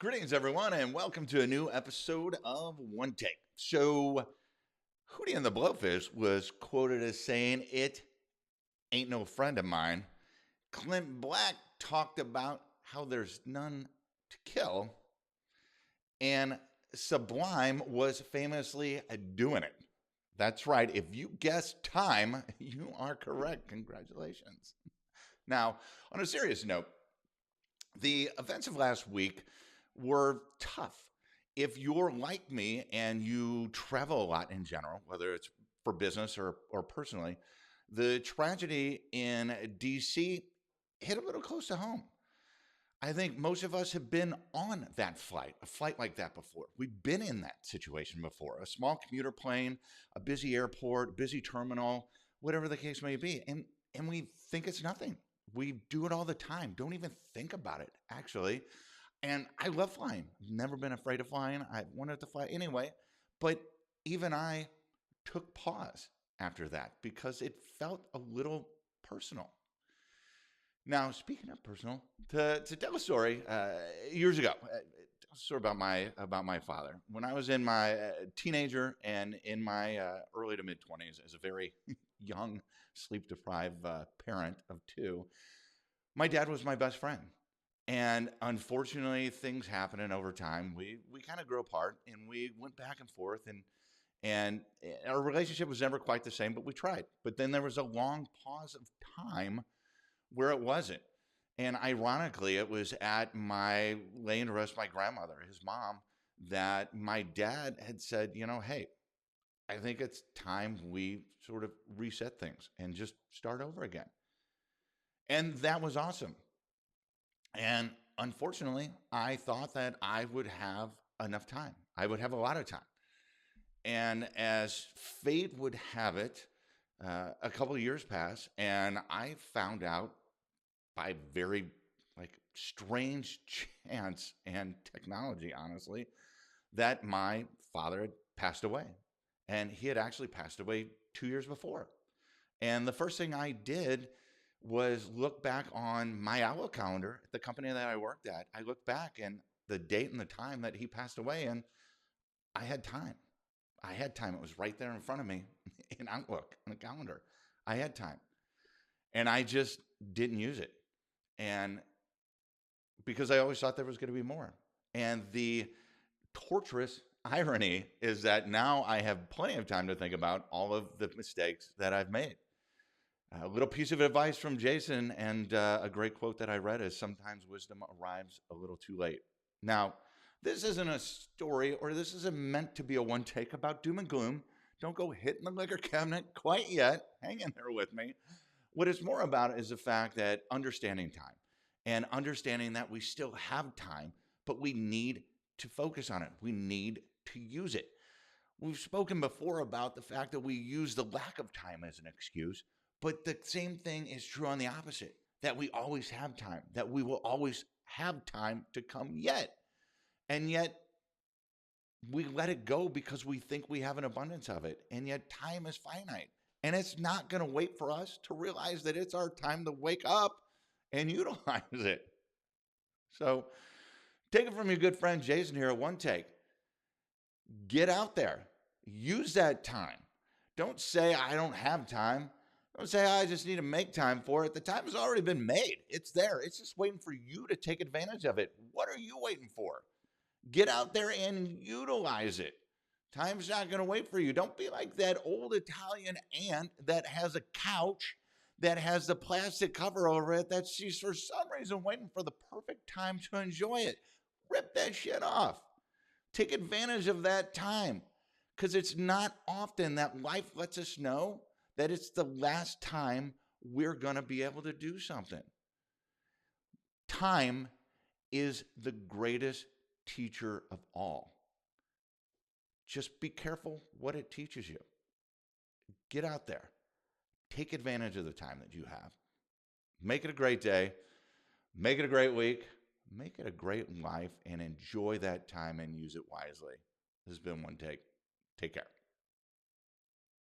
Greetings, everyone, and welcome to a new episode of One Take. So, Hootie and the Blowfish was quoted as saying, "It ain't no friend of mine." Clint Black talked about how there's none to kill, and Sublime was famously doing it. That's right. If you guessed time, you are correct. Congratulations. Now, on a serious note, the events of last week were tough. If you're like me and you travel a lot in general, whether it's for business or personally, the tragedy in DC hit a little close to home. I think most of us have been on that flight, a flight like that before. We've been in that situation before. A small commuter plane, a busy airport, busy terminal, whatever the case may be. And we think it's nothing. We do it all the time. Don't even think about it, actually. And I love flying. Never been afraid of flying. I wanted to fly anyway. But even I took pause after that because it felt a little personal. Now, speaking of personal, to tell a story, years ago, tell a story about my father. When I was in my teenager and in my early to mid 20s, as a very young, sleep deprived parent of two, my dad was my best friend. And unfortunately, things happened, and over time, we kind of grew apart, and we went back and forth, and our relationship was never quite the same, but we tried. But then there was a long pause of time where it wasn't. And ironically, it was at my laying to rest my grandmother, his mom, that my dad had said, hey, I think it's time we sort of reset things and just start over again. And that was awesome. And unfortunately, I thought that I would have enough time. I would have a lot of time. And as fate would have it, a couple of years passed, and I found out by very strange chance and technology, honestly, that my father had passed away. And he had actually passed away 2 years before. And the first thing I did was look back on my Outlook calendar at the company that I worked at. I looked back and the date and the time that he passed away, and I had time. I had time. It was right there in front of me in Outlook on the calendar. I had time. And I just didn't use it. And because I always thought there was going to be more. And the torturous irony is that now I have plenty of time to think about all of the mistakes that I've made. A little piece of advice from Jason, and a great quote that I read is, "Sometimes wisdom arrives a little too late." Now, this isn't a story, or this isn't meant to be a one take about doom and gloom. Don't go hitting the liquor cabinet quite yet. Hang in there with me. What it's more about is the fact that understanding time and understanding that we still have time, but we need to focus on it. We need to use it. We've spoken before about the fact that we use the lack of time as an excuse, but the same thing is true on the opposite, that we always have time, that we will always have time to come yet. And yet we let it go because we think we have an abundance of it. And yet time is finite. And it's not going to wait for us to realize that it's our time to wake up and utilize it. So take it from your good friend Jason here at One Take. Get out there. Use that time. Don't say, "I don't have time." Don't say, "I just need to make time for it." The time has already been made. It's there. It's just waiting for you to take advantage of it. What are you waiting for? Get out there and utilize it. Time's not going to wait for you. Don't be like that old Italian aunt that has a couch that has the plastic cover over it that she's for some reason waiting for the perfect time to enjoy it. Rip that shit off. Take advantage of that time, because it's not often that life lets us know that it's the last time we're going to be able to do something. Time is the greatest teacher of all. Just be careful what it teaches you. Get out there. Take advantage of the time that you have. Make it a great day. Make it a great week. Make it a great life, and enjoy that time and use it wisely. This has been One Take. Take care.